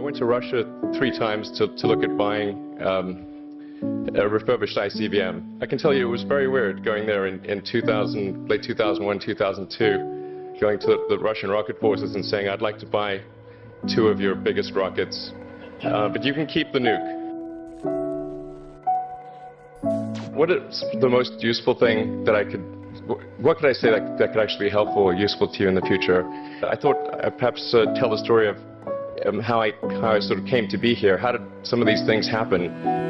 went to Russia 3 times to look at buying a refurbished ICBM. I can tell you it was very weird going there in late 2001, 2002, going to the Russian rocket forces and saying, I'd like to buy 2 of your biggest rockets, but you can keep the nuke. What is the most useful thing that what could I say that could actually be helpful or useful to you in the future? I thought I'd perhaps tell the story of how I sort of came to be here. How did some of these things happen?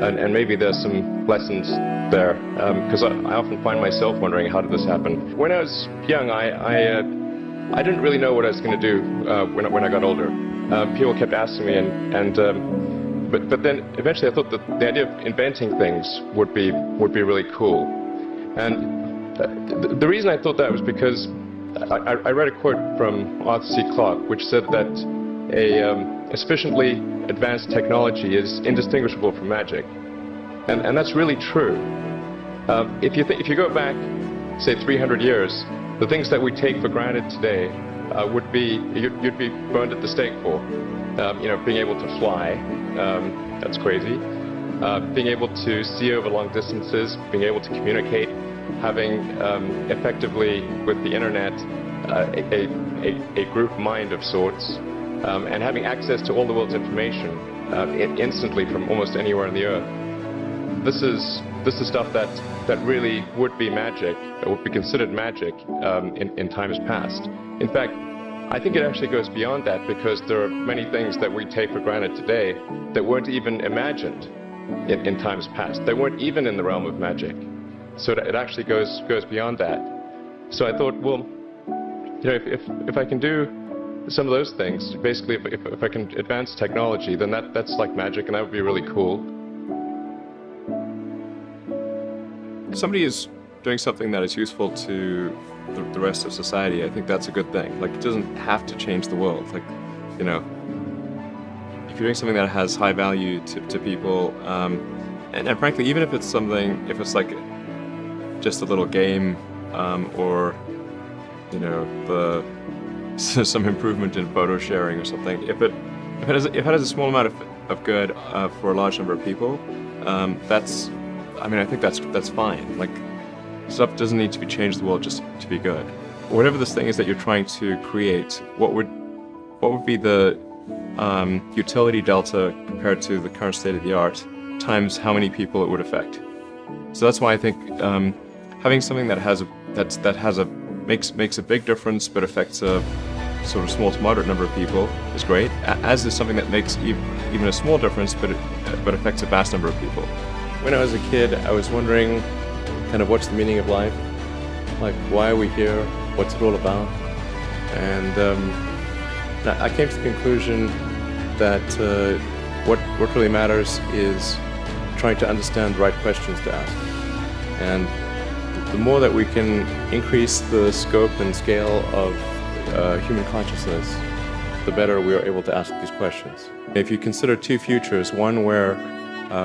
And maybe there's some lessons there, because I often find myself wondering, how did this happen? When I was young, I didn't really know what I was going to do when I got older. People kept asking me, but then eventually I thought that the idea of inventing things would be really cool. And the reason I thought that was because I read a quote from Arthur C. Clarke, which said that a sufficiently advanced technology is indistinguishable from magic, and that's really true. If you go back, say 300 years, the things that we take for granted today you'd be burned at the stake for. Being able to fly, that's crazy. Being able to see over long distances, being able to communicate, having effectively with the internet a group mind of sorts, and having access to all the world's information instantly from almost anywhere on the earth. This is stuff that really would be magic, that would be considered magic in times past. In fact, I think it actually goes beyond that, because there are many things that we take for granted today that weren't even imagined in times past. They weren't even in the realm of magic. So it actually goes beyond that. So I thought, well, if I can do some of those things, basically if I can advance technology, then that's like magic, and that would be really cool. If somebody is doing something that is useful to the rest of society, I think that's a good thing. Like, it doesn't have to change the world. Like, if you're doing something that has high value to people, and frankly, even if it's like just a little game, or some improvement in photo sharing or something, if it has a small amount of good for a large number of people, I think that's fine. Like, stuff doesn't need to be changed the world just to be good. Whatever this thing is that you're trying to create, what would be the utility delta compared to the current state of the art times how many people it would affect? So that's why I think having something that makes a big difference but affects a sort of small to moderate number of people is great, as is something that makes even a small difference but affects a vast number of people. When I was a kid, I was wondering kind of what's the meaning of life, like why are we here, what's it all about, and I came to the conclusion that what really matters is trying to understand the right questions to ask. And the more that we can increase the scope and scale of human consciousness, the better we are able to ask these questions. If you consider 2 futures, one where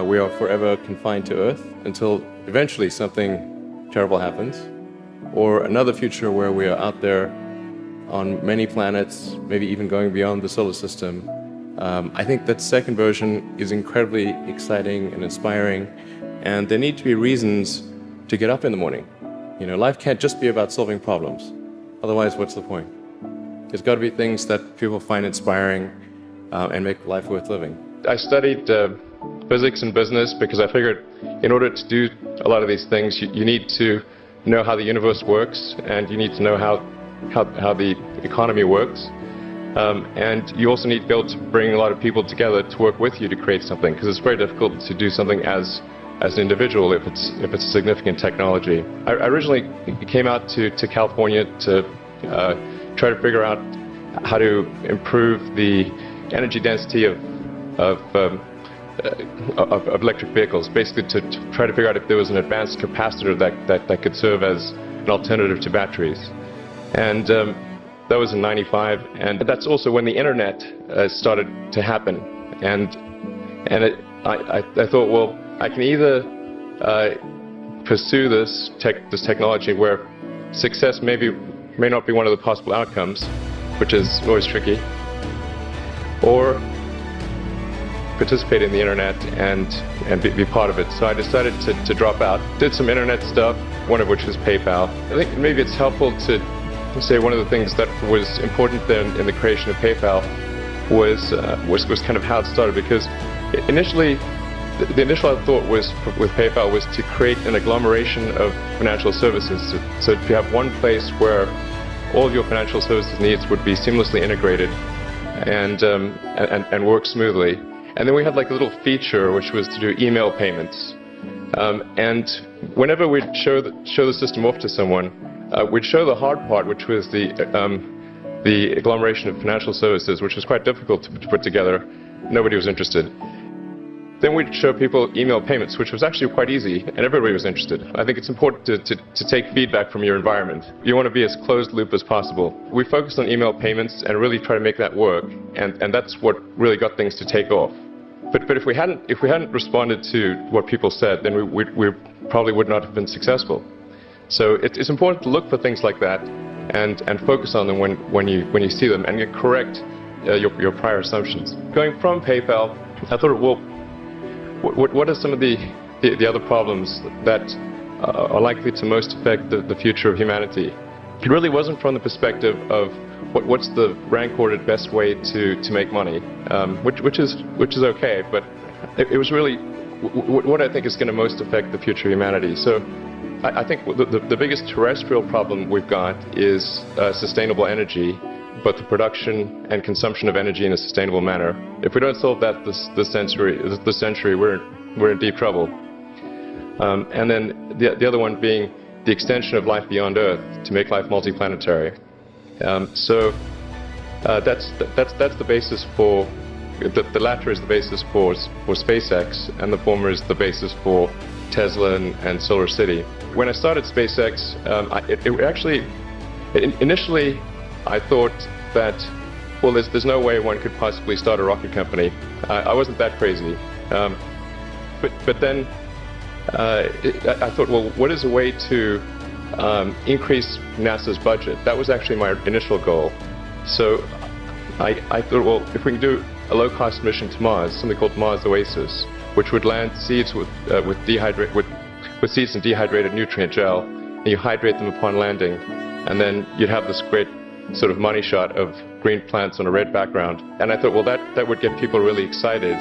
we are forever confined to Earth until eventually something terrible happens, or another future where we are out there on many planets, maybe even going beyond the solar system, I think that second version is incredibly exciting and inspiring, and there need to be reasons to get up in the morning. Life can't just be about solving problems. Otherwise, what's the point? There's got to be things that people find inspiring and make life worth living. I studied physics and business because I figured in order to do a lot of these things, you need to know how the universe works, and you need to know how the economy works. And you also need to be able to bring a lot of people together to work with you to create something, because it's very difficult to do something as an individual if it's a significant technology. I originally came out to California to try to figure out how to improve the energy density of electric vehicles, basically to try to figure out if there was an advanced capacitor that could serve as an alternative to batteries. And that was in '95, and that's also when the internet started to happen. And I thought, well, I can either pursue this technology where success may not be one of the possible outcomes, which is always tricky, or participate in the internet and be part of it. So I decided to drop out. Did some internet stuff, one of which was PayPal. I think maybe it's helpful to say one of the things that was important then in the creation of PayPal was kind of how it started, because initially the initial thought was with PayPal was to create an agglomeration of financial services. So to have one place where all of your financial services needs would be seamlessly integrated and work smoothly. And then we had like a little feature which was to do email payments. And whenever we'd show the system off to someone, we'd show the hard part, which was the agglomeration of financial services, which was quite difficult to put together. Nobody was interested. Then we'd show people email payments, which was actually quite easy, and everybody was interested. I think it's important to take feedback from your environment. You want to be as closed loop as possible. We focused on email payments and really try to make that work, and that's what really got things to take off. But if we hadn't responded to what people said, then we probably would not have been successful. So it's important to look for things like that and focus on them when you see them, and correct your prior assumptions. Going from PayPal, I thought, well, what are some of the other problems that are likely to most affect the future of humanity? It really wasn't from the perspective of what's the rank-ordered best way to make money, which is okay, but it was really what I think is going to most affect the future of humanity. So I think the biggest terrestrial problem we've got is sustainable energy, both the production and consumption of energy in a sustainable manner. If we don't solve that this century, we're in deep trouble. And then the other one being the extension of life beyond Earth to make life multiplanetary. So that's the basis for the latter is the basis for SpaceX, and the former is the basis for Tesla and Solar City. When I started SpaceX, initially I thought that, well, there's no way one could possibly start a rocket company. I wasn't that crazy. But then I thought, well, what is a way to increase NASA's budget? That was actually my initial goal. So I thought, well, if we can do a low-cost mission to Mars, something called Mars Oasis, which would land seeds with seeds in dehydrated nutrient gel, and you hydrate them upon landing, and then you'd have this great sort of money shot of green plants on a red background. And I thought, well, that would get people really excited,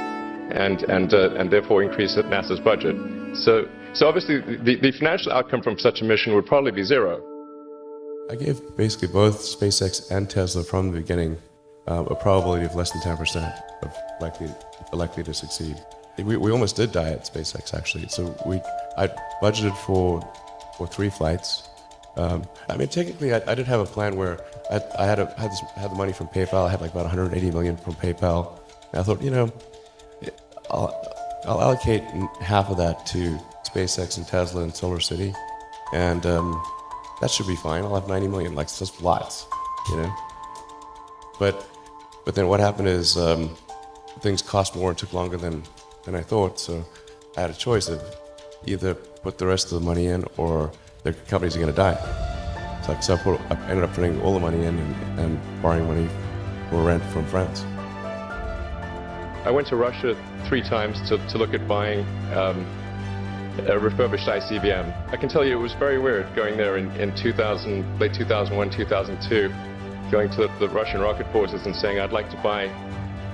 and therefore increase NASA's budget. So obviously the financial outcome from such a mission would probably be zero. I gave basically both SpaceX and Tesla from the beginning a probability of less than 10% of likely to succeed. We almost did die at SpaceX, actually. So I budgeted for 3 flights. I mean, technically, I did have a plan where I had the money from PayPal. I had like about 180 million from PayPal. And I thought, I'll allocate half of that to SpaceX and Tesla and Solar City, and that should be fine. I'll have 90 million, like just lots, But then what happened is things cost more and took longer than I thought. So I had a choice of either put the rest of the money in or the companies are going to die. So I ended up putting all the money in and borrowing money for rent from friends. I went to Russia 3 times to look at buying a refurbished ICBM. I can tell you it was very weird going there in late 2001, 2002, going to the Russian rocket forces and saying, I'd like to buy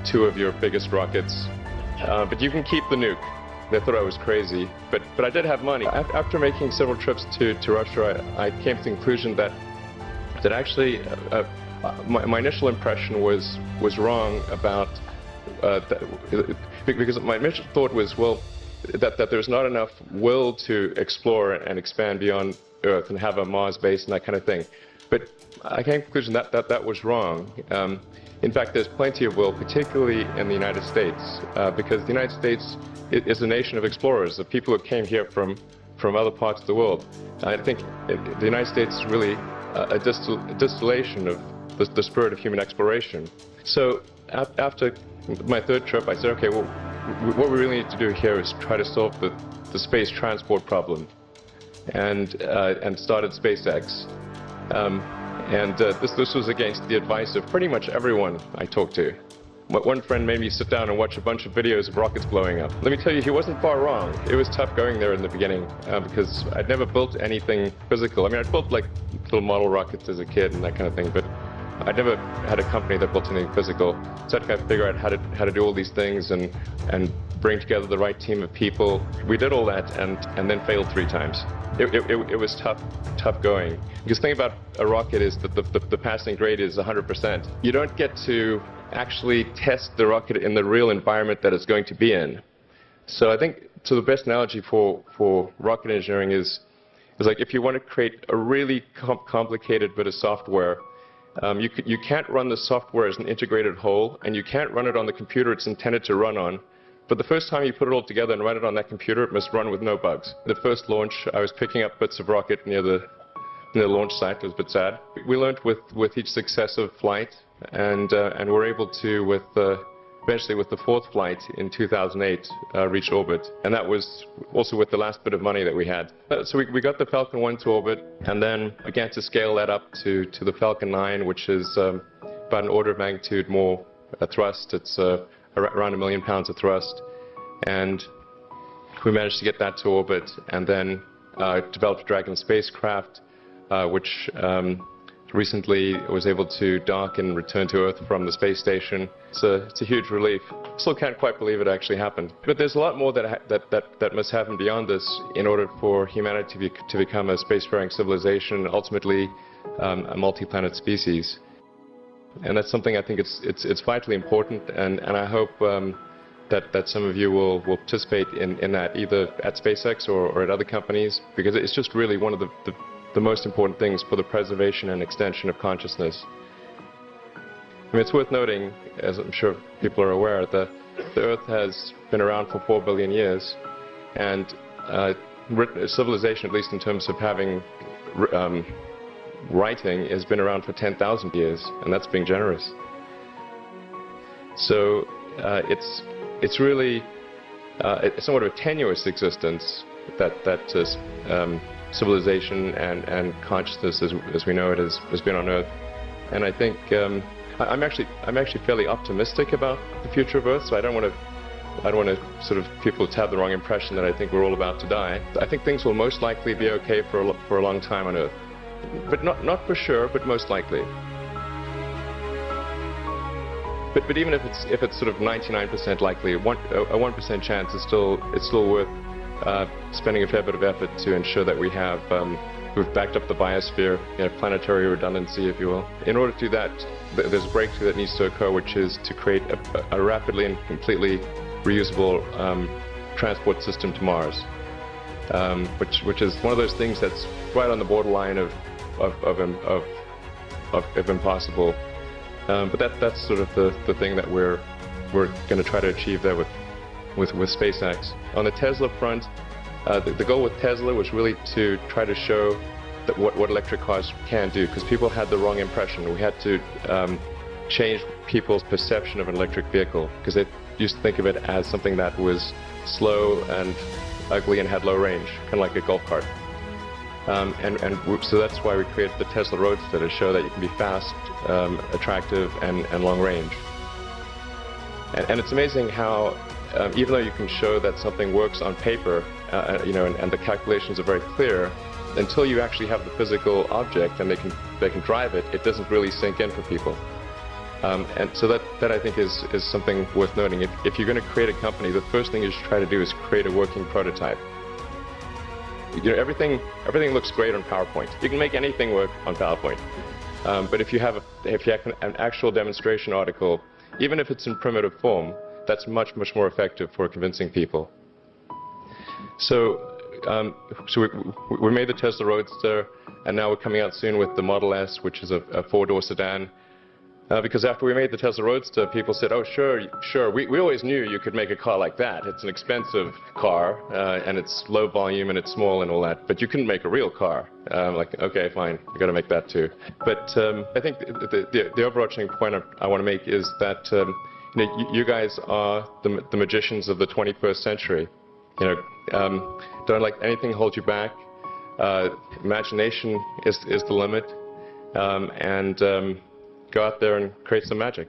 2 of your biggest rockets, but you can keep the nuke. They thought I was crazy, but I did have money. After making several trips to Russia, I came to the conclusion that actually my initial impression was wrong about because my initial thought was, well, that there's not enough will to explore and expand beyond Earth and have a Mars base and that kind of thing. But I came to the conclusion that was wrong. In fact, there's plenty of will, particularly in the United States, because the United States is a nation of explorers, of people who came here from other parts of the world. I think the United States is really a distillation of the spirit of human exploration. So after my 3rd trip, I said, okay, well, what we really need to do here is try to solve the space transport problem, and started SpaceX. This was against the advice of pretty much everyone I talked to. One friend made me sit down and watch a bunch of videos of rockets blowing up. Let me tell you, he wasn't far wrong. It was tough going there in the beginning because I'd never built anything physical. I mean, I'd built like little model rockets as a kid and that kind of thing, but I'd never had a company that built anything physical. So I had to kind of figure out how to do all these things and bring together the right team of people. We did all that and then failed 3 times. It was tough going. Because the thing about a rocket is that the passing grade is 100%. You don't get to actually test the rocket in the real environment that it's going to be in. So I think the best analogy for rocket engineering is like if you want to create a really complicated bit of software, you can't run the software as an integrated whole, and you can't run it on the computer it's intended to run on. But the first time you put it all together and run it on that computer, it must run with no bugs. The first launch, I was picking up bits of rocket near the launch site. It was a bit sad. We learned with each successive flight, and were able to, eventually with the 4th flight in 2008, reach orbit. And that was also with the last bit of money that we had. So we got the Falcon 1 to orbit, and then began to scale that up to the Falcon 9, which is about an order of magnitude more thrust. It's around 1 million pounds of thrust. And we managed to get that to orbit, and then developed Dragon spacecraft, which recently was able to dock and return to Earth from the space station. It's a huge relief. Still can't quite believe it actually happened. But there's a lot more that must happen beyond this in order for humanity to become a spacefaring civilization, ultimately a multi-planet species. And that's something I think it's vitally important, and I hope that some of you will participate in that, either at SpaceX or at other companies, because it's just really one of the most important things for the preservation and extension of consciousness. I mean, it's worth noting, as I'm sure people are aware, that the Earth has been around for 4 billion years, and civilization, at least in terms of having writing, has been around for 10,000 years, and that's being generous. So it's really it's somewhat of a tenuous existence that civilization and consciousness, as we know it, has been on Earth. And I think I'm actually fairly optimistic about the future of Earth. So I don't want to sort of people to have the wrong impression that I think we're all about to die. I think things will most likely be okay for a long time on Earth, but not for sure, but most likely. But even if it's sort of 99% likely, a 1% chance is still worth spending a fair bit of effort to ensure that we've backed up the biosphere, planetary redundancy, if you will. In order to do that, there's a breakthrough that needs to occur, which is to create a rapidly and completely reusable transport system to Mars, which is one of those things that's right on the borderline of impossible. But that's sort of the thing that we're going to try to achieve there with SpaceX. On the Tesla front, the goal with Tesla was really to try to show that what electric cars can do, because people had the wrong impression. We had to change people's perception of an electric vehicle, because they used to think of it as something that was slow and ugly and had low range, kind of like a golf cart. So that's why we created the Tesla Roadster, to show that you can be fast, attractive, and long range. And it's amazing how, even though you can show that something works on paper, and the calculations are very clear, until you actually have the physical object and they can drive it, it doesn't really sink in for people. And so that I think is something worth noting. If you're going to create a company, the first thing you should try to do is create a working prototype. Everything looks great on PowerPoint. You can make anything work on PowerPoint. But if you have an actual demonstration article, even if it's in primitive form, that's much more effective for convincing people. So we made the Tesla Roadster, and now we're coming out soon with the Model S, which is a 4-door sedan. Because after we made the Tesla Roadster, people said, "Oh, sure. We always knew you could make a car like that. It's an expensive car, and it's low volume, and it's small, and all that. But you couldn't make a real car." Like, okay, fine, we got to make that too. But I think the overarching point I want to make is that you guys are the magicians of the 21st century. Don't let anything hold you back. Imagination is the limit, and go out there and create some magic.